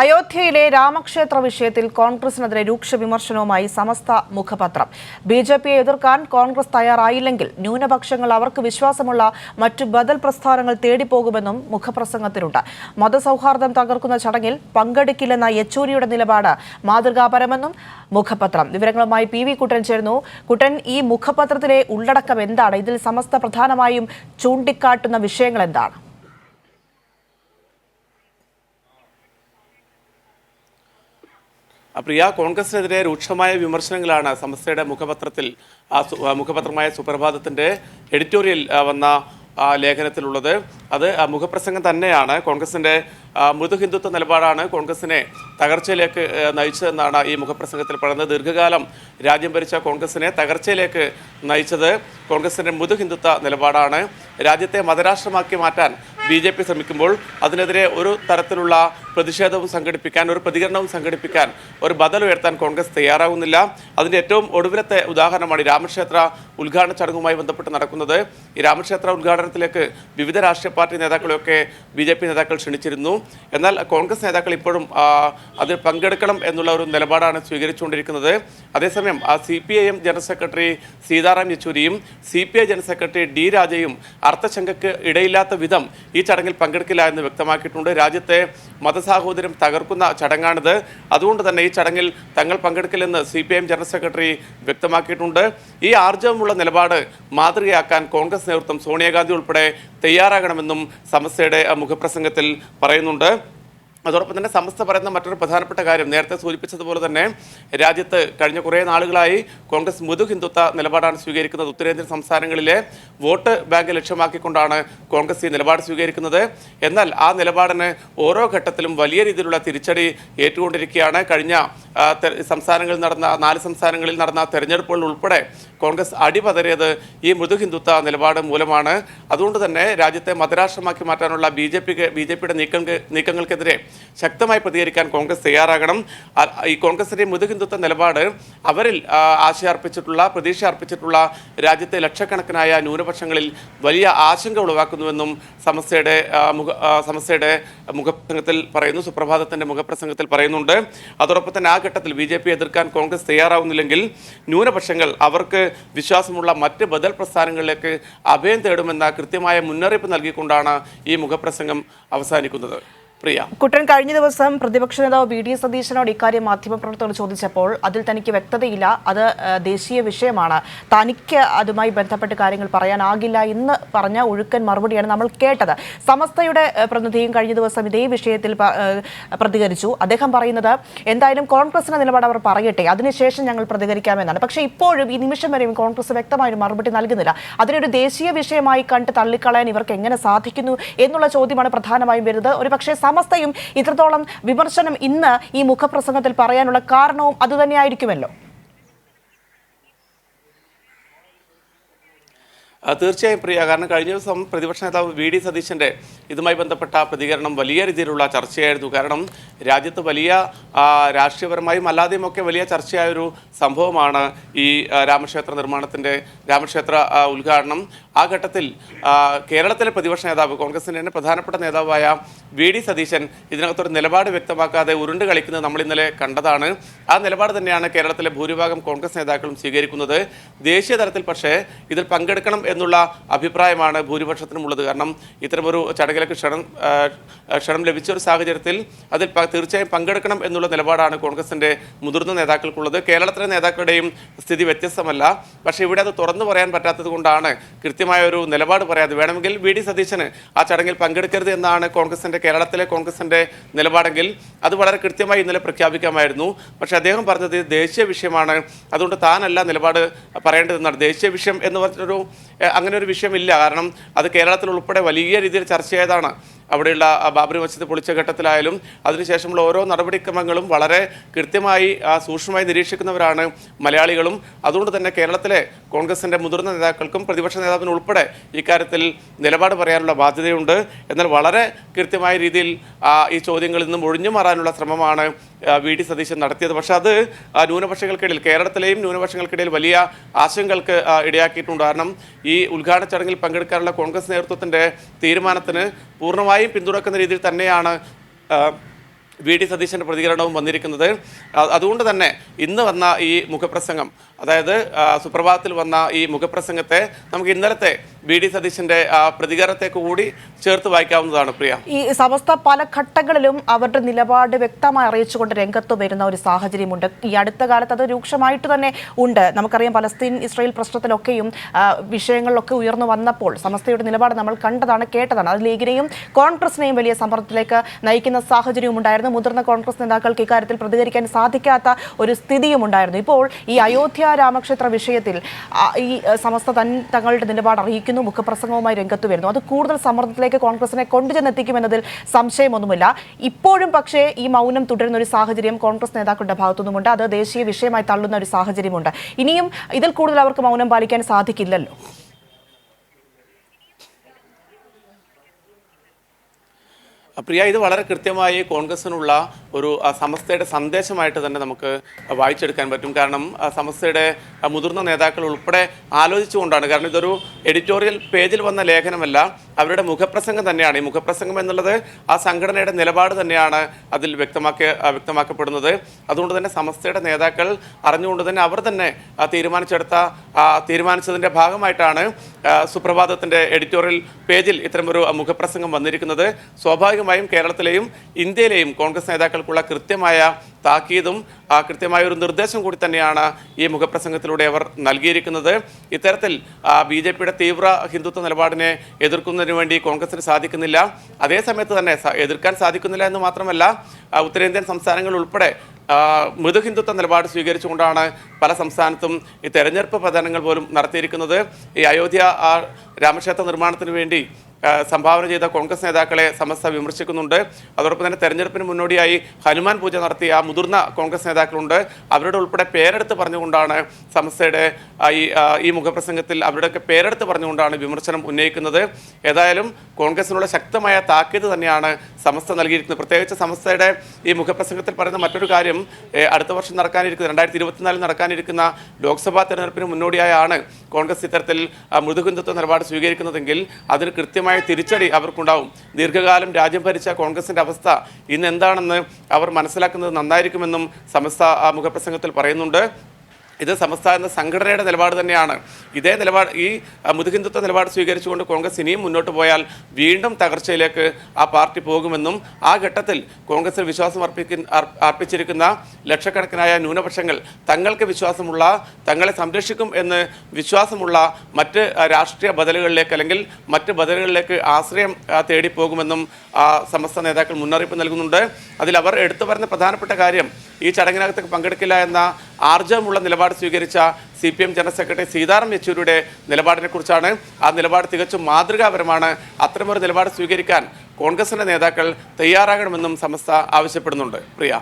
അയോധ്യയിലെ രാമക്ഷേത്ര വിഷയത്തിൽ കോൺഗ്രസിനെതിരെ രൂക്ഷ വിമർശനവുമായി സമസ്ത മുഖപത്രം. ബിജെപിയെ എതിർക്കാൻ കോൺഗ്രസ് തയ്യാറായില്ലെങ്കിൽ ന്യൂനപക്ഷങ്ങൾ അവർക്ക് വിശ്വാസമുള്ള മറ്റു ബദൽ പ്രസ്ഥാനങ്ങൾ തേടിപ്പോകുമെന്നും മുഖപ്രസംഗത്തിലുണ്ട്. മതസൗഹാർദ്ദം തകർക്കുന്ന ചടങ്ങിൽ പങ്കെടുക്കില്ലെന്ന യെച്ചൂരിയുടെ നിലപാട് മാതൃകാപരമെന്നും മുഖപത്രം. വിവരങ്ങളുമായി പി വി കുട്ടൻ ചേർന്നു. കുട്ടൻ, ഈ മുഖപത്രത്തിലെ ഉള്ളടക്കം എന്താണ്? ഇതിൽ സമസ്ത പ്രധാനമായും ചൂണ്ടിക്കാട്ടുന്ന വിഷയങ്ങൾ എന്താണ്? പ്രിയ, കോൺഗ്രസിനെതിരെ രൂക്ഷമായ വിമർശനങ്ങളാണ് സമസ്തയുടെ മുഖപത്രമായ സുപ്രഭാതത്തിന്റെ എഡിറ്റോറിയൽ വന്ന ലേഖനത്തിലുള്ളത്. അത് മുഖപ്രസംഗം തന്നെയാണ്. കോൺഗ്രസിന്റെ മൃദു ഹിന്ദുത്വ നിലപാടാണ് കോൺഗ്രസിനെ തകർച്ചയിലേക്ക് നയിച്ചതെന്നാണ് ഈ മുഖപ്രസംഗത്തിൽ പറയുന്നത്. ദീർഘകാലം രാജ്യം ഭരിച്ച കോൺഗ്രസിനെ തകർച്ചയിലേക്ക് നയിച്ചത് കോൺഗ്രസിന്റെ മൃദു ഹിന്ദുത്വ നിലപാടാണ്. രാജ്യത്തെ മതരാഷ്ട്രമാക്കി മാറ്റാൻ ബിജെപി ശ്രമിക്കുമ്പോൾ അതിനെതിരെ ഒരു തരത്തിലുള്ള പ്രതിഷേധവും സംഘടിപ്പിക്കാൻ, ഒരു പ്രതികരണവും സംഘടിപ്പിക്കാൻ, ഒരു ബദൽ ഉയർത്താൻ കോൺഗ്രസ് തയ്യാറാകുന്നില്ല. അതിൻ്റെ ഏറ്റവും ഒടുവിലത്തെ ഉദാഹരണമാണ് ഈ രാമക്ഷേത്ര ഉദ്ഘാടന ചടങ്ങുമായി ബന്ധപ്പെട്ട് നടക്കുന്നത്. ഈ രാമക്ഷേത്ര ഉദ്ഘാടനത്തിലേക്ക് വിവിധ രാഷ്ട്രീയ പാർട്ടി നേതാക്കളെയൊക്കെ ബിജെപി നേതാക്കൾ ക്ഷണിച്ചിരുന്നു. എന്നാൽ കോൺഗ്രസ് നേതാക്കൾ ഇപ്പോഴും അതിൽ പങ്കെടുക്കണം എന്നുള്ള ഒരു നിലപാടാണ് സ്വീകരിച്ചുകൊണ്ടിരിക്കുന്നത്. അതേസമയം CPIM ജനറൽ സെക്രട്ടറി സീതാറാം യെച്ചൂരിയും CPI ജനറൽ സെക്രട്ടറി D രാജയും അർത്ഥശങ്കയ്ക്ക് ഇടയില്ലാത്ത വിധം ഈ ചടങ്ങിൽ പങ്കെടുക്കില്ല എന്ന് വ്യക്തമാക്കിയിട്ടുണ്ട്. രാജ്യത്തെ മതസാഹോദര്യം തകർക്കുന്ന ചടങ്ങാണിത്. അതുകൊണ്ട് തന്നെ ഈ ചടങ്ങിൽ തങ്ങൾ പങ്കെടുക്കില്ലെന്ന് CPIM ജനറൽ സെക്രട്ടറി വ്യക്തമാക്കിയിട്ടുണ്ട്. ഈ ആർജവമുള്ള നിലപാട് മാതൃകയാക്കാൻ കോൺഗ്രസ് നേതൃത്വം സോണിയാഗാന്ധി ഉൾപ്പെടെ തയ്യാറാകണമെന്നും സമസ്തയുടെ മുഖപ്രസംഗത്തിൽ പറയുന്നുണ്ട്. അതോടൊപ്പം തന്നെ സമസ്ത പറയുന്ന മറ്റൊരു പ്രധാനപ്പെട്ട കാര്യം, നേരത്തെ സൂചിപ്പിച്ചതുപോലെ തന്നെ രാജ്യത്ത് കഴിഞ്ഞ കുറേ നാളുകളായി കോൺഗ്രസ് മൃദു ഹിന്ദുത്വ നിലപാടാണ് സ്വീകരിക്കുന്നത്. ഉത്തരേന്ത്യൻ സംസ്ഥാനങ്ങളിലെ വോട്ട് ബാങ്ക് ലക്ഷ്യമാക്കിക്കൊണ്ടാണ് കോൺഗ്രസ് ഈ നിലപാട് സ്വീകരിക്കുന്നത്. എന്നാൽ ആ നിലപാടിന് ഓരോ ഘട്ടത്തിലും വലിയ രീതിയിലുള്ള തിരിച്ചടി ഏറ്റുകൊണ്ടിരിക്കുകയാണ്. കഴിഞ്ഞ സംസ്ഥാനങ്ങളിൽ നടന്ന 4 സംസ്ഥാനങ്ങളിൽ നടന്ന തെരഞ്ഞെടുപ്പുകളിൽ ഉൾപ്പെടെ കോൺഗ്രസ് അടിപതറിയത് ഈ മൃദു ഹിന്ദുത്വ നിലപാട് മൂലമാണ്. അതുകൊണ്ട് തന്നെ രാജ്യത്തെ മതരാഷ്ട്രമാക്കി മാറ്റാനുള്ള ബിജെപിയുടെ നീക്കങ്ങൾക്കെതിരെ ശക്തമായി പ്രതികരിക്കാൻ കോൺഗ്രസ് തയ്യാറാകണം. ഈ കോൺഗ്രസിന്റെ മൃദു ഹിന്ദുത്വ നിലപാട് അവരിൽ പ്രതീക്ഷ അർപ്പിച്ചിട്ടുള്ള രാജ്യത്തെ ലക്ഷക്കണക്കിനായ ന്യൂനപക്ഷങ്ങളിൽ വലിയ ആശങ്ക ഉളവാക്കുന്നുവെന്നും സമസ്തയുടെ മുഖപ്രസംഗത്തിൽ പറയുന്നു, സുപ്രഭാതത്തിന്റെ മുഖപ്രസംഗത്തിൽ പറയുന്നുണ്ട്. അതോടൊപ്പം തന്നെ ആ ഘട്ടത്തിൽ ബിജെപി എതിർക്കാൻ കോൺഗ്രസ് തയ്യാറാവുന്നില്ലെങ്കിൽ ന്യൂനപക്ഷങ്ങൾ അവർക്ക് വിശ്വാസമുള്ള മറ്റ് ബദൽ പ്രസ്ഥാനങ്ങളിലേക്ക് അഭയം തേടുമെന്ന കൃത്യമായ മുന്നറിയിപ്പ് നൽകിക്കൊണ്ടാണ് ഈ മുഖപ്രസംഗം അവസാനിക്കുന്നത്. കുട്ടൻ, കഴിഞ്ഞ ദിവസം പ്രതിപക്ഷ നേതാവ് VD സതീശനോട് ഇക്കാര്യം മാധ്യമപ്രവർത്തകർ ചോദിച്ചപ്പോൾ അതിൽ തനിക്ക് വ്യക്തതയില്ല, അത് ദേശീയ വിഷയമാണ്, തനിക്ക് അതുമായി ബന്ധപ്പെട്ട് കാര്യങ്ങൾ പറയാനാകില്ല എന്ന് പറഞ്ഞ ഒഴുക്കൻ മറുപടിയാണ് നമ്മൾ കേട്ടത്. സമസ്തയുടെ പ്രതിനിധിയും കഴിഞ്ഞ ദിവസം ഇതേ വിഷയത്തിൽ പ്രതികരിച്ചു. അദ്ദേഹം പറയുന്നത് എന്തായാലും കോൺഗ്രസിന്റെ നിലപാട് അവർ പറയട്ടെ, അതിനുശേഷം ഞങ്ങൾ പ്രതികരിക്കാമെന്നാണ്. പക്ഷേ ഇപ്പോഴും ഈ നിമിഷം വരെയും കോൺഗ്രസ് വ്യക്തമായൊരു മറുപടി നൽകുന്നില്ല. അതിനൊരു ദേശീയ വിഷയമായി കണ്ട് തള്ളിക്കളയാൻ ഇവർക്ക് എങ്ങനെ സാധിക്കുന്നു എന്നുള്ള ചോദ്യമാണ് പ്രധാനമായും വരുന്നത്. ഒരുപക്ഷെ സമസ്തയും ഇത്രത്തോളം വിമർശനം ഇന്ന് ഈ മുഖപ്രസംഗത്തിൽ പറയാനുള്ള കാരണവും അതുതന്നെയായിരിക്കുമല്ലോ. തീർച്ചയായും പ്രിയ, കാരണം കഴിഞ്ഞ ദിവസം പ്രതിപക്ഷ നേതാവ് VD സതീശൻ്റെ ഇതുമായി ബന്ധപ്പെട്ട പ്രതികരണം വലിയ രീതിയിലുള്ള ചർച്ചയായിരുന്നു. കാരണം രാജ്യത്ത് വലിയ രാഷ്ട്രീയപരമായും അല്ലാതെയും ഒക്കെ വലിയ ചർച്ചയായൊരു സംഭവമാണ് ഈ രാമക്ഷേത്ര ഉദ്ഘാടനം. ആ ഘട്ടത്തിൽ കേരളത്തിലെ പ്രതിപക്ഷ നേതാവ്, കോൺഗ്രസിൻ്റെ തന്നെ പ്രധാനപ്പെട്ട നേതാവായ VD സതീശൻ ഇതിനകത്തൊരു നിലപാട് വ്യക്തമാക്കാതെ ഉരുണ്ട് കളിക്കുന്നത് നമ്മൾ ഇന്നലെ കണ്ടതാണ്. ആ നിലപാട് തന്നെയാണ് കേരളത്തിലെ ഭൂരിഭാഗം കോൺഗ്രസ് നേതാക്കളും സ്വീകരിക്കുന്നത്. ദേശീയ തലത്തിൽ പക്ഷേ ഇതിൽ പങ്കെടുക്കണം എന്നുള്ള അഭിപ്രായമാണ് ഭൂരിപക്ഷത്തിനുമുള്ളത്. കാരണം ഇത്തരമൊരു ചടങ്ങിലേക്ക് ക്ഷണം ലഭിച്ച ഒരു സാഹചര്യത്തിൽ അതിൽ തീർച്ചയായും പങ്കെടുക്കണം എന്നുള്ള നിലപാടാണ് കോൺഗ്രസിൻ്റെ മുതിർന്ന നേതാക്കൾക്കുള്ളത്. കേരളത്തിലെ നേതാക്കളുടെയും സ്ഥിതി വ്യത്യസ്തമല്ല. പക്ഷേ ഇവിടെ അത് തുറന്നു പറയാൻ പറ്റാത്തത് കൊണ്ടാണ് കൃത്യമായ ഒരു നിലപാട് പറയാതെ. വേണമെങ്കിൽ VD സതീശന് ആ ചടങ്ങിൽ പങ്കെടുക്കരുത് എന്നാണ് കേരളത്തിലെ കോൺഗ്രസിൻ്റെ നിലപാടെങ്കിൽ അത് വളരെ കൃത്യമായി ഇന്നലെ പ്രഖ്യാപിക്കാമായിരുന്നു. പക്ഷേ അദ്ദേഹം പറഞ്ഞത് ദേശീയ വിഷയമാണ്, അതുകൊണ്ട് താനല്ല നിലപാട് പറയേണ്ടതെന്നാണ്. ദേശീയ വിഷയം എന്ന് പറഞ്ഞൊരു അങ്ങനെ ഒരു വിഷയമില്ല. കാരണം അത് കേരളത്തിൽ ഉൾപ്പെടെ വലിയ രീതിയിൽ ചർച്ചയായതാണ്. അവിടെയുള്ള ബാബറി മസ്ജിദ് പൊളിച്ച ഘട്ടത്തിലായാലും അതിനുശേഷമുള്ള ഓരോ നടപടിക്രമങ്ങളും വളരെ കൃത്യമായി സൂക്ഷ്മമായി നിരീക്ഷിക്കുന്നവരാണ് മലയാളികളും. അതുകൊണ്ട് തന്നെ കേരളത്തിലെ കോൺഗ്രസിൻ്റെ മുതിർന്ന നേതാക്കൾക്കും പ്രതിപക്ഷ നേതാവിനും ഉൾപ്പെടെ ഇക്കാര്യത്തിൽ നിലപാട് പറയാനുള്ള ബാധ്യതയുണ്ട്. എന്നാൽ വളരെ കൃത്യമായ രീതിയിൽ ഈ ചോദ്യങ്ങളിൽ നിന്നും ഒഴിഞ്ഞു മാറാനുള്ള ശ്രമമാണ് VD സതീശൻ നടത്തിയത്. പക്ഷേ അത് ന്യൂനപക്ഷങ്ങൾക്കിടയിൽ, കേരളത്തിലെയും ന്യൂനപക്ഷങ്ങൾക്കിടയിൽ വലിയ ആശങ്കകൾക്ക് ഇടയാക്കിയിട്ടുണ്ട്. കാരണം ഈ ഉദ്ഘാടന ചടങ്ങിൽ പങ്കെടുക്കാനുള്ള കോൺഗ്രസ് നേതൃത്വത്തിൻ്റെ തീരുമാനത്തിന് പൂർണ്ണമായും പിന്തുണക്കുന്ന രീതിയിൽ തന്നെയാണ് വി.ഡി. സതീശൻ്റെ പ്രതികരണവും വന്നിരിക്കുന്നത്. അതുകൊണ്ട് തന്നെ ഇന്ന് വന്ന ഈ മുഖപ്രസംഗം, അതായത് സുപ്രഭാതത്തിൽ വന്ന ഈ മുഖപ്രസംഗത്തെ നമുക്ക് ഇന്നലത്തെ വി.ഡി. സതീശൻ്റെ പ്രതികരണത്തെ കൂടി ചേർത്ത് വായിക്കാവുന്നതാണ്. പ്രിയ, ഈ സമസ്ത പല ഘട്ടങ്ങളിലും അവരുടെ നിലപാട് വ്യക്തമായി അറിയിച്ചുകൊണ്ട് രംഗത്ത് വരുന്ന ഒരു സാഹചര്യമുണ്ട്. ഈ അടുത്ത കാലത്ത് അത് രൂക്ഷമായിട്ട് തന്നെ ഉണ്ട്. നമുക്കറിയാം, പലസ്തീൻ ഇസ്രായേൽ പ്രശ്നത്തിലൊക്കെയും വിഷയങ്ങളിലൊക്കെ ഉയർന്നു വന്നപ്പോൾ സമസ്തയുടെ നിലപാട് നമ്മൾ കണ്ടതാണ്, കേട്ടതാണ്. അത് ലീഗിനെയും കോൺഗ്രസിനെയും വലിയ സമ്മർദ്ദത്തിലേക്ക് നയിക്കുന്ന സാഹചര്യവും ഉണ്ടായിരുന്നു. മുതിർന്ന കോൺഗ്രസ് നേതാക്കൾക്ക് ഇക്കാര്യത്തിൽ പ്രതികരിക്കാൻ സാധിക്കാത്ത ഒരു സ്ഥിതിയും ഉണ്ടായിരുന്നു. ഇപ്പോൾ ഈ അയോധ്യ രാമക്ഷേത്ര വിഷയത്തിൽ ഈ സമസ്ത തങ്ങളുടെ നിലപാട് അറിയിക്കുന്നു, മുഖപ്രസംഗവുമായി രംഗത്ത് വരുന്നു. അത് കൂടുതൽ സമ്മർദ്ദത്തിലേക്ക് കോൺഗ്രസിനെ കൊണ്ടുചെന്നെത്തിക്കുമെന്നതിൽ സംശയമൊന്നുമില്ല. ഇപ്പോഴും പക്ഷേ ഈ മൗനം തുടരുന്ന ഒരു സാഹചര്യം കോൺഗ്രസ് നേതാക്കളുടെ ഭാഗത്തുനിന്നുമുണ്ട്. അത് ദേശീയ വിഷയമായി തള്ളുന്ന ഒരു സാഹചര്യമുണ്ട്. ഇനിയും ഇതിൽ കൂടുതൽ അവർക്ക് മൗനം പാലിക്കാൻ സാധിക്കില്ലല്ലോ. പ്രിയ, ഇത് വളരെ കൃത്യമായി കോൺഗ്രസിനുള്ള ഒരു സമസ്തയുടെ സന്ദേശമായിട്ട് തന്നെ നമുക്ക് വായിച്ചെടുക്കാൻ പറ്റും. കാരണം സമസ്തയുടെ മുതിർന്ന നേതാക്കൾ ഉൾപ്പെടെ ആലോചിച്ചുകൊണ്ടാണ്. കാരണം ഇതൊരു എഡിറ്റോറിയൽ പേജിൽ വന്ന ലേഖനമല്ല, അവരുടെ മുഖപ്രസംഗം തന്നെയാണ്. ഈ മുഖപ്രസംഗം എന്നുള്ളത് ആ സംഘടനയുടെ നിലപാട് തന്നെയാണ് അതിൽ വ്യക്തമാക്കപ്പെടുന്നത്. അതുകൊണ്ട് തന്നെ സമസ്തയുടെ നേതാക്കൾ അറിഞ്ഞുകൊണ്ട് തന്നെ അവർ തന്നെ തീരുമാനിച്ചതിൻ്റെ ഭാഗമായിട്ടാണ് സുപ്രഭാതത്തിൻ്റെ എഡിറ്റോറിയൽ പേജിൽ ഇത്തരമൊരു മുഖപ്രസംഗം വന്നിരിക്കുന്നത്. സ്വാഭാവികമായും കേരളത്തിലെയും ഇന്ത്യയിലെയും കോൺഗ്രസ് നേതാക്കൾക്കുള്ള കൃത്യമായ താക്കീതും കൃത്യമായ ഒരു നിർദ്ദേശം കൂടി തന്നെയാണ് ഈ മുഖപ്രസംഗത്തിലൂടെ അവർ നൽകിയിരിക്കുന്നത്. ഇത്തരത്തിൽ ബി.ജെ.പിയുടെ തീവ്ര ഹിന്ദുത്വ നിലപാടിനെ എതിർക്കുന്നതിന് വേണ്ടി കോൺഗ്രസിന് സാധിക്കുന്നില്ല. അതേസമയത്ത് തന്നെ എതിർക്കാൻ സാധിക്കുന്നില്ല എന്ന് മാത്രമല്ല, ഉത്തരേന്ത്യൻ സംസ്ഥാനങ്ങൾ ഉൾപ്പെടെ മൃദു ഹിന്ദുത്വ നിലപാട് സ്വീകരിച്ചുകൊണ്ടാണ് പല സംസ്ഥാനത്തും ഈ തെരഞ്ഞെടുപ്പ് പ്രചാരണങ്ങൾ പോലും നടത്തിയിരിക്കുന്നത്. ഈ അയോധ്യ രാമക്ഷേത്ര നിർമ്മാണത്തിന് വേണ്ടി സംഭാവന ചെയ്ത കോൺഗ്രസ് നേതാക്കളെ സമസ്ത വിമർശിക്കുന്നുണ്ട്. അതോടൊപ്പം തന്നെ തെരഞ്ഞെടുപ്പിന് മുന്നോടിയായി ഹനുമാൻ പൂജ നടത്തിയ മുതിർന്ന കോൺഗ്രസ് നേതാക്കളുണ്ട്. അവരുടെ ഉൾപ്പെടെ പേരെടുത്ത് പറഞ്ഞുകൊണ്ടാണ് സമസ്തയുടെ ഈ മുഖപ്രസംഗത്തിൽ അവരുടെയൊക്കെ പേരെടുത്ത് പറഞ്ഞുകൊണ്ടാണ് വിമർശനം ഉന്നയിക്കുന്നത്. ഏതായാലും കോൺഗ്രസിനുള്ള ശക്തമായ താക്കീത് തന്നെയാണ് സമസ്ത നൽകിയിരിക്കുന്നത്. പ്രത്യേകിച്ച് സമസ്തയുടെ ഈ മുഖപ്രസംഗത്തിൽ പറയുന്ന മറ്റൊരു കാര്യം, അടുത്ത വർഷം നടക്കാനിരിക്കുന്ന 2024 നടക്കാനിരിക്കുന്ന ലോക്സഭാ തെരഞ്ഞെടുപ്പിന് മുന്നോടിയായാണ് കോൺഗ്രസ് ഇത്തരത്തിൽ മൃദു ഹിന്ദുത്വ നിലപാട് സ്വീകരിക്കുന്നതെങ്കിൽ അതിന് കൃത്യമായ തിരിച്ചടി അവർക്കുണ്ടാവും. ദീർഘകാലം രാജ്യം ഭരിച്ച കോൺഗ്രസിന്റെ അവസ്ഥ ഇന്ന് എന്താണെന്ന് അവർ മനസ്സിലാക്കുന്നത് നന്നായിരിക്കുമെന്നും സമസ്ത മുഖപ്രസംഗത്തിൽ പറയുന്നുണ്ട്. ഇത് സമസ്ത എന്ന സംഘടനയുടെ നിലപാട് തന്നെയാണ്. ഇതേ നിലപാട്, ഈ മൃദുഹിന്ദുത്വ നിലപാട് സ്വീകരിച്ചുകൊണ്ട് കോൺഗ്രസ് ഇനിയും മുന്നോട്ട് പോയാൽ വീണ്ടും തകർച്ചയിലേക്ക് ആ പാർട്ടി പോകുമെന്നും ആ ഘട്ടത്തിൽ കോൺഗ്രസിൽ വിശ്വാസം അർപ്പിച്ചിരിക്കുന്ന ലക്ഷക്കണക്കിനായ ന്യൂനപക്ഷങ്ങൾ തങ്ങൾക്ക് വിശ്വാസമുള്ള, തങ്ങളെ സംരക്ഷിക്കും എന്ന് വിശ്വാസമുള്ള മറ്റ് രാഷ്ട്രീയ ബദലുകളിലേക്ക് അല്ലെങ്കിൽ മറ്റ് ബദലുകളിലേക്ക് ആശ്രയം തേടിപ്പോകുമെന്നും സമസ്ത നേതാക്കൾ മുന്നറിയിപ്പ് നൽകുന്നുണ്ട്. അതിൽ അവർ എടുത്തു പറഞ്ഞ പ്രധാനപ്പെട്ട കാര്യം, ഈ ചടങ്ങിനകത്ത് പങ്കെടുക്കില്ല എന്ന ആർജവമുള്ള നിലപാട് സ്വീകരിച്ച CPM ജനറൽ സെക്രട്ടറി സീതാറാം യെച്ചൂരിയുടെ നിലപാടിനെ കുറിച്ചാണ്. ആ നിലപാട് തികച്ചും മാതൃകാപരമാണ്. അത്തരമൊരു നിലപാട് സ്വീകരിക്കാൻ കോൺഗ്രസിന്റെ നേതാക്കൾ തയ്യാറാകണമെന്നും സമസ്ത ആവശ്യപ്പെടുന്നുണ്ട്. പ്രിയ.